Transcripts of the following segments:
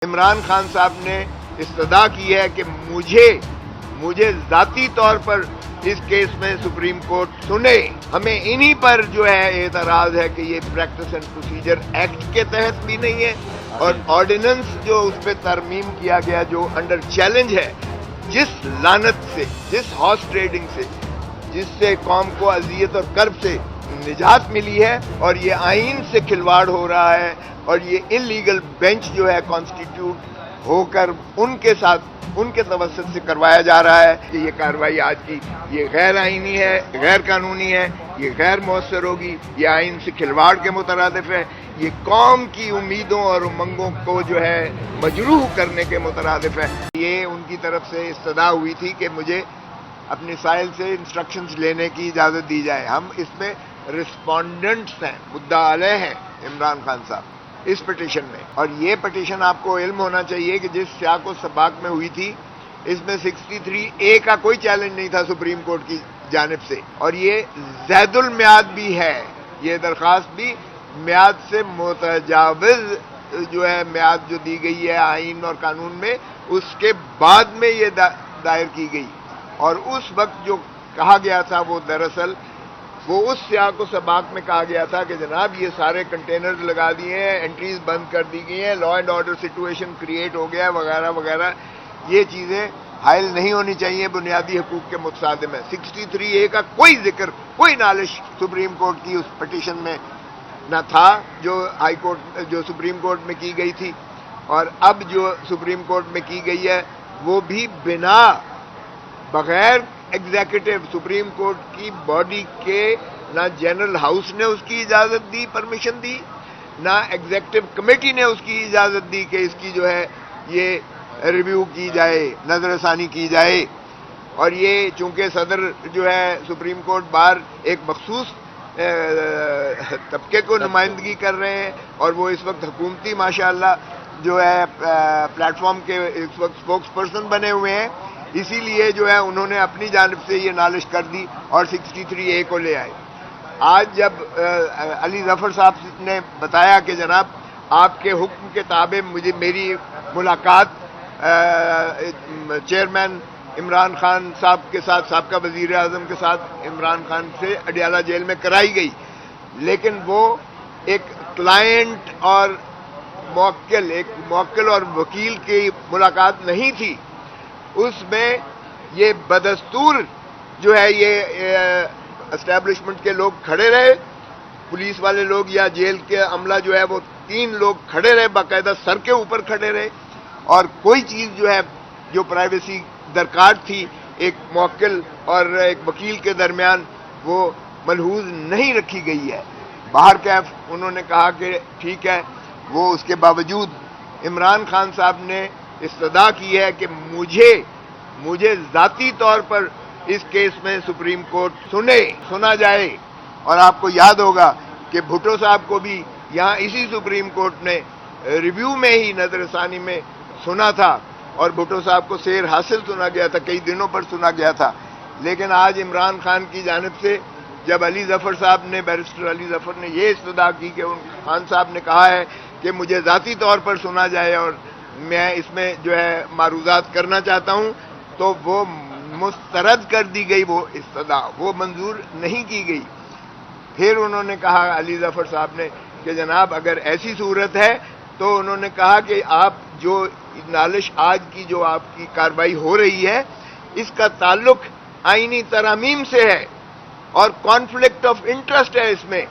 عمران خان صاحب نے استدعا کی ہے کہ مجھے ذاتی طور پر اس کیس میں سپریم کورٹ سنے. ہمیں انہی پر جو ہے اعتراض ہے کہ یہ پریکٹس اینڈ پروسیجر ایکٹ کے تحت بھی نہیں ہے اور آرڈیننس جو اس پہ ترمیم کیا گیا جو انڈر چیلنج ہے, جس لعنت سے, جس ہارس ٹریڈنگ سے, جس سے قوم کو اذیت اور کرب سے نجات ملی ہے, اور یہ آئین سے کھلواڑ ہو رہا ہے اور یہ انلیگل بینچ جو ہے کانسٹیٹیوٹ ہو کر ان کے ساتھ ان کے توسط سے کروایا جا رہا ہے کہ یہ کارروائی آج کی یہ غیر آئینی ہے, غیر قانونی ہے, یہ غیر مؤثر ہوگی, یہ آئین سے کھلواڑ کے مترادف ہے, یہ قوم کی امیدوں اور امنگوں کو جو ہے مجروح کرنے کے مترادف ہے. یہ ان کی طرف سے استدعا ہوئی تھی کہ مجھے اپنے سائل سے انسٹرکشنز لینے کی اجازت دی جائے. ہم اس میں رسپونڈنٹس ہیں, مدعا علیہ ہیں عمران خان صاحب اس پٹیشن میں. اور یہ پٹیشن آپ کو علم ہونا چاہیے کہ جس سیاق و سباق میں ہوئی تھی اس میں 63A کا کوئی چیلنج نہیں تھا سپریم کورٹ کی جانب سے, اور یہ زید المیعاد بھی ہے. یہ درخواست بھی میعاد سے متجاوز جو ہے میعاد جو دی گئی ہے آئین اور قانون میں, اس کے بعد میں یہ دائر کی گئی. اور اس وقت جو کہا گیا تھا وہ دراصل وہ اس سیاق و سباق میں کہا گیا تھا کہ جناب یہ سارے کنٹینرز لگا دیے ہیں, انٹریز بند کر دی گئی ہیں, law and order situation create ہو گیا وغیرہ وغیرہ. یہ چیزیں حائل نہیں ہونی چاہیے, بنیادی حقوق کے متصادم ہے. 63A کا کوئی ذکر, کوئی نالش سپریم کورٹ کی اس پٹیشن میں نہ تھا جو ہائی کورٹ جو سپریم کورٹ میں کی گئی تھی, اور اب جو سپریم کورٹ میں کی گئی ہے وہ بھی بغیر ایگزیکٹو سپریم کورٹ کی باڈی کے, نہ جنرل ہاؤس نے اس کی اجازت دی, پرمیشن دی, نہ ایگزیکٹو کمیٹی نے اس کی اجازت دی کہ اس کی جو ہے یہ ریویو کی جائے, نظر ثانی کی جائے. اور یہ چونکہ صدر جو ہے سپریم کورٹ بار ایک مخصوص طبقے کو نمائندگی کر رہے ہیں, اور وہ اس وقت حکومتی ماشاءاللہ جو ہے پلیٹ فارم کے اس وقت اسپوکس پرسن بنے ہوئے ہیں, اسی لیے جو ہے انہوں نے اپنی جانب سے یہ نالش کر دی اور 63A کو لے آئے. آج جب علی ظفر صاحب نے بتایا کہ جناب آپ کے حکم کے تابع میری ملاقات چیئرمین عمران خان صاحب کے ساتھ, سابقہ وزیر اعظم کے ساتھ عمران خان سے اڈیالہ جیل میں کرائی گئی, لیکن وہ ایک کلائنٹ اور موکل اور وکیل کی ملاقات نہیں تھی. اس میں یہ بدستور جو ہے یہ اسٹیبلشمنٹ کے لوگ کھڑے رہے, پولیس والے لوگ یا جیل کے عملہ جو ہے وہ 3 لوگ کھڑے رہے, باقاعدہ سر کے اوپر کھڑے رہے, اور کوئی چیز جو ہے جو پرائیویسی درکار تھی ایک موکل اور ایک وکیل کے درمیان وہ ملحوظ نہیں رکھی گئی ہے. باہر کیف انہوں نے کہا کہ ٹھیک ہے, وہ اس کے باوجود عمران خان صاحب نے استدعا کی ہے کہ مجھے ذاتی طور پر اس کیس میں سپریم کورٹ سنا جائے. اور آپ کو یاد ہوگا کہ بھٹو صاحب کو بھی یہاں اسی سپریم کورٹ نے ریویو میں ہی نظر ثانی میں سنا تھا, اور بھٹو صاحب کو سیر حاصل سنا گیا تھا, کئی دنوں پر سنا گیا تھا. لیکن آج عمران خان کی جانب سے جب علی ظفر صاحب نے, بیرسٹر علی ظفر نے یہ استدعا کی کہ خان صاحب نے کہا ہے کہ مجھے ذاتی طور پر سنا جائے اور میں اس میں جو ہے معروضات کرنا چاہتا ہوں, تو وہ مسترد کر دی گئی, وہ استدعا وہ منظور نہیں کی گئی. پھر انہوں نے کہا علی ظفر صاحب نے کہ جناب اگر ایسی صورت ہے تو انہوں نے کہا کہ آپ جو نالش آج کی جو آپ کی کارروائی ہو رہی ہے اس کا تعلق آئینی ترامیم سے ہے اور کانفلکٹ آف انٹرسٹ ہے اس میں.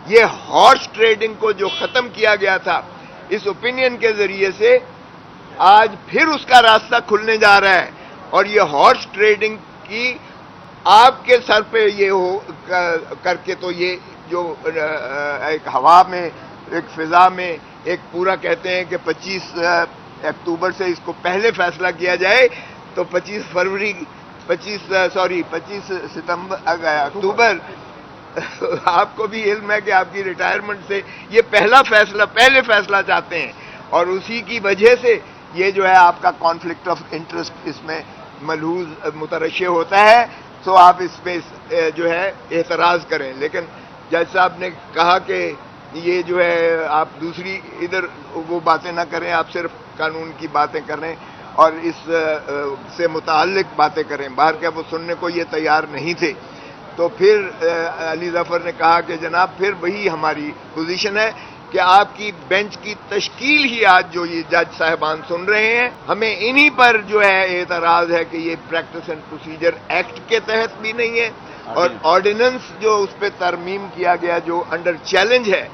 یہ ہارس ٹریڈنگ کو جو ختم کیا گیا تھا اس اوپینین کے ذریعے سے آج پھر اس کا راستہ کھلنے جا رہا ہے, اور یہ ہارس ٹریڈنگ کی آپ کے سر پہ یہ ہو کر کے تو یہ جو ایک ہوا میں, ایک فضا میں ایک پورا کہتے ہیں کہ 25 اکتوبر سے اس کو پہلے فیصلہ کیا جائے تو 25 اکتوبر آپ کو بھی علم ہے کہ آپ کی ریٹائرمنٹ سے یہ پہلے فیصلہ چاہتے ہیں, اور اسی کی وجہ سے یہ جو ہے آپ کا کانفلکٹ آف انٹرسٹ اس میں ملحوظ مترشح ہوتا ہے. تو آپ اس پہ جو ہے اعتراض کریں. لیکن جج صاحب نے کہا کہ یہ جو ہے آپ دوسری ادھر وہ باتیں نہ کریں, آپ صرف قانون کی باتیں کریں اور اس سے متعلق باتیں کریں. باہر کے وہ سننے کو یہ تیار نہیں تھے. تو پھر علی ظفر نے کہا کہ جناب پھر وہی ہماری پوزیشن ہے کہ آپ کی بینچ کی تشکیل ہی آج جو یہ جج صاحبان سن رہے ہیں, ہمیں انہی پر جو ہے اعتراض ہے کہ یہ پریکٹس اینڈ پروسیجر ایکٹ کے تحت بھی نہیں ہے, اور آرڈیننس جو اس پہ ترمیم کیا گیا جو انڈر چیلنج ہے,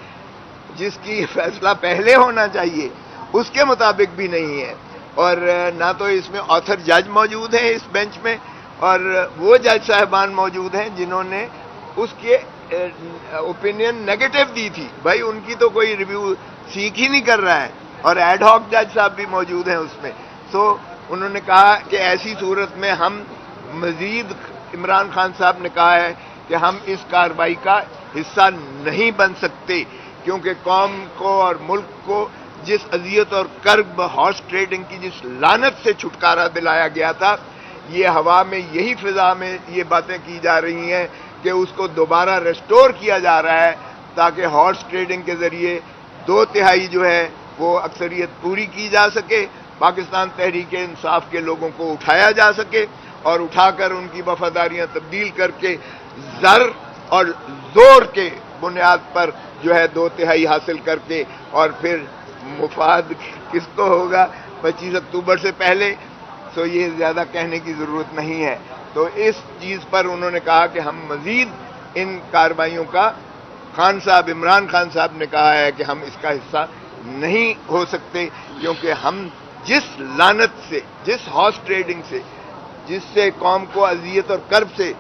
جس کی فیصلہ پہلے ہونا چاہیے, اس کے مطابق بھی نہیں ہے. اور نہ تو اس میں آتھر جج موجود ہیں اس بینچ میں, اور وہ جج صاحبان موجود ہیں جنہوں نے اس کے اوپینین نیگیٹو دی تھی. بھائی ان کی تو کوئی ریویو سیکھ ہی نہیں کر رہا ہے, اور ایڈ ہاک جج صاحب بھی موجود ہیں اس میں. سو انہوں نے کہا کہ ایسی صورت میں ہم مزید, عمران خان صاحب نے کہا ہے کہ ہم اس کارروائی کا حصہ نہیں بن سکتے, کیونکہ قوم کو اور ملک کو جس اذیت اور کرب ہارس ٹریڈنگ کی جس لعنت سے چھٹکارا دلایا گیا تھا, یہ ہوا میں یہی فضا میں یہ باتیں کی جا رہی ہیں کہ اس کو دوبارہ ریسٹور کیا جا رہا ہے, تاکہ ہارس ٹریڈنگ کے ذریعے 2/3 جو ہے وہ اکثریت پوری کی جا سکے, پاکستان تحریک انصاف کے لوگوں کو اٹھایا جا سکے, اور اٹھا کر ان کی وفاداریاں تبدیل کر کے زر اور زور کے بنیاد پر جو ہے 2/3 حاصل کر کے, اور پھر مفاد کس کو ہوگا 25 اکتوبر سے پہلے, سو یہ زیادہ کہنے کی ضرورت نہیں ہے. تو اس چیز پر انہوں نے کہا کہ ہم مزید ان کارروائیوں کا, خان صاحب, عمران خان صاحب نے کہا ہے کہ ہم اس کا حصہ نہیں ہو سکتے, کیونکہ ہم جس لعنت سے, جس ہارس ٹریڈنگ سے, جس سے قوم کو اذیت اور کرب سے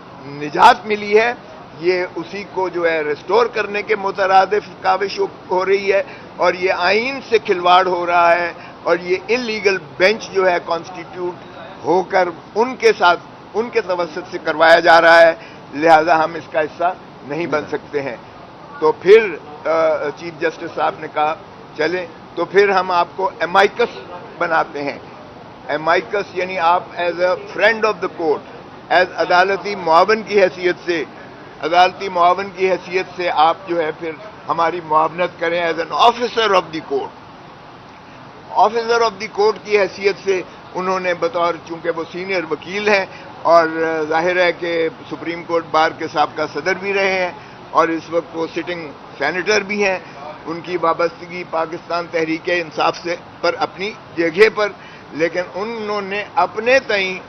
نجات ملی ہے, یہ اسی کو جو ہے ریسٹور کرنے کے مترادف کاوش ہو رہی ہے, اور یہ آئین سے کھلواڑ ہو رہا ہے, اور یہ انلیگل بینچ جو ہے کانسٹیٹیوٹ ہو کر ان کے ساتھ, ان کے توسط سے کروایا جا رہا ہے, لہذا ہم اس کا حصہ نہیں بن سکتے ہیں. تو پھر چیف جسٹس صاحب نے کہا چلیں تو پھر ہم آپ کو ایمائکس بناتے ہیں. ایمائکس یعنی آپ as a friend of the court, as عدالتی معاون کی حیثیت سے, عدالتی معاون کی حیثیت سے آپ جو ہے پھر ہماری معاونت کریں as an officer of the court. Officer of the court کی حیثیت سے انہوں نے بطور, چونکہ وہ سینئر وکیل ہیں اور ظاہر ہے کہ سپریم کورٹ بار کے سابقہ صدر بھی رہے ہیں, اور اس وقت وہ سٹنگ سینیٹر بھی ہیں, ان کی وابستگی پاکستان تحریک انصاف سے پر اپنی جگہ پر, لیکن انہوں نے اپنے تئیں,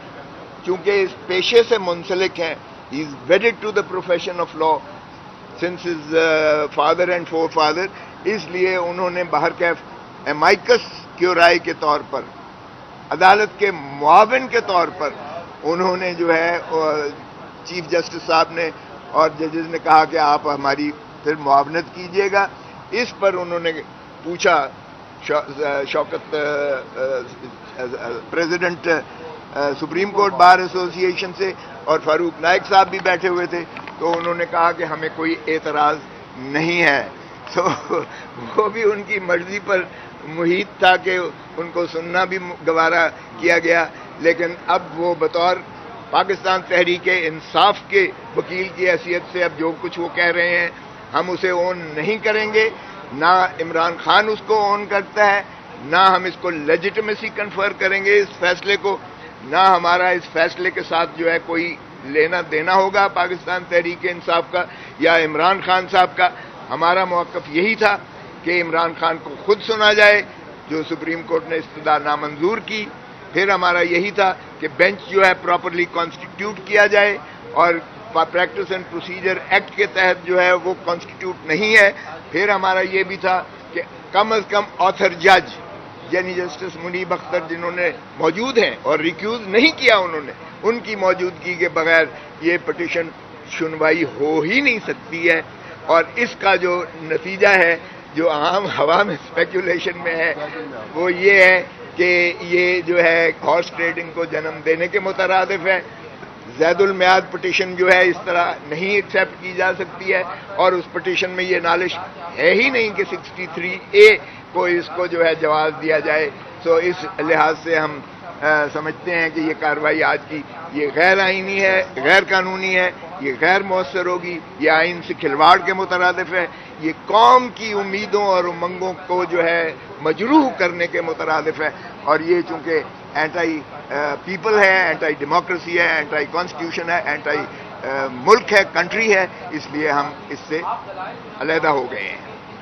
چونکہ اس پیشے سے منسلک ہیں, he is wedded to the profession of law since his father and forefather, اس لیے انہوں نے باہر کیف ایمائکس کیورائے کے طور پر, عدالت کے معاون کے طور پر انہوں نے جو ہے چیف جسٹس صاحب نے اور ججز نے کہا کہ آپ ہماری پھر معاونت کیجیے گا. اس پر انہوں نے پوچھا شوکت پریزیڈنٹ سپریم کورٹ بار ایسوسی ایشن سے, اور فاروق نائک صاحب بھی بیٹھے ہوئے تھے, تو انہوں نے کہا کہ ہمیں کوئی اعتراض نہیں ہے. تو وہ بھی ان کی مرضی پر محیط تھا کہ ان کو سننا بھی گوارا کیا گیا, لیکن اب وہ بطور پاکستان تحریک انصاف کے وکیل کی حیثیت سے اب جو کچھ وہ کہہ رہے ہیں ہم اسے اون نہیں کریں گے. نہ عمران خان اس کو اون کرتا ہے, نہ ہم اس کو لیجیٹمیسی کنفر کریں گے اس فیصلے کو, نہ ہمارا اس فیصلے کے ساتھ جو ہے کوئی لینا دینا ہوگا پاکستان تحریک انصاف کا یا عمران خان صاحب کا. ہمارا موقف یہی تھا کہ عمران خان کو خود سنا جائے, جو سپریم کورٹ نے استدعا نامنظور کی. پھر ہمارا یہی تھا کہ بینچ جو ہے پراپرلی کانسٹیٹیوٹ کیا جائے, اور پریکٹس اینڈ پروسیجر ایکٹ کے تحت جو ہے وہ کانسٹیٹیوٹ نہیں ہے. پھر ہمارا یہ بھی تھا کہ کم از کم آتھر جج یعنی جسٹس منیب اختر جنہوں نے موجود ہیں اور ریکیوز نہیں کیا انہوں نے, ان کی موجودگی کے بغیر یہ پٹیشن سنوائی ہو ہی نہیں سکتی ہے. اور اس کا جو نتیجہ ہے جو عام ہوا میں اسپیکولیشن میں ہے وہ یہ ہے کہ یہ جو ہے ہارس ٹریڈنگ کو جنم دینے کے مترادف ہے. زید المیعاد پٹیشن جو ہے اس طرح نہیں ایکسیپٹ کی جا سکتی ہے, اور اس پٹیشن میں یہ نالش ہے ہی نہیں کہ 63A کو اس کو جو ہے جواز دیا جائے. سو اس لحاظ سے ہم سمجھتے ہیں کہ یہ کارروائی آج کی یہ غیر آئینی ہے, غیر قانونی ہے, یہ غیر مؤثر ہوگی، یہ آئین سے کھلواڑ کے مترادف ہے، یہ قوم کی امیدوں اور امنگوں کو جو ہے مجروح کرنے کے مترادف ہے، اور یہ چونکہ اینٹائی پیپل ہے، اینٹائی ڈیموکریسی ہے، اینٹائی کانسٹیٹیوشن ہے، اینٹائی ملک ہے، کنٹری ہے، اس لیے ہم اس سے علیحدہ ہو گئے ہیں۔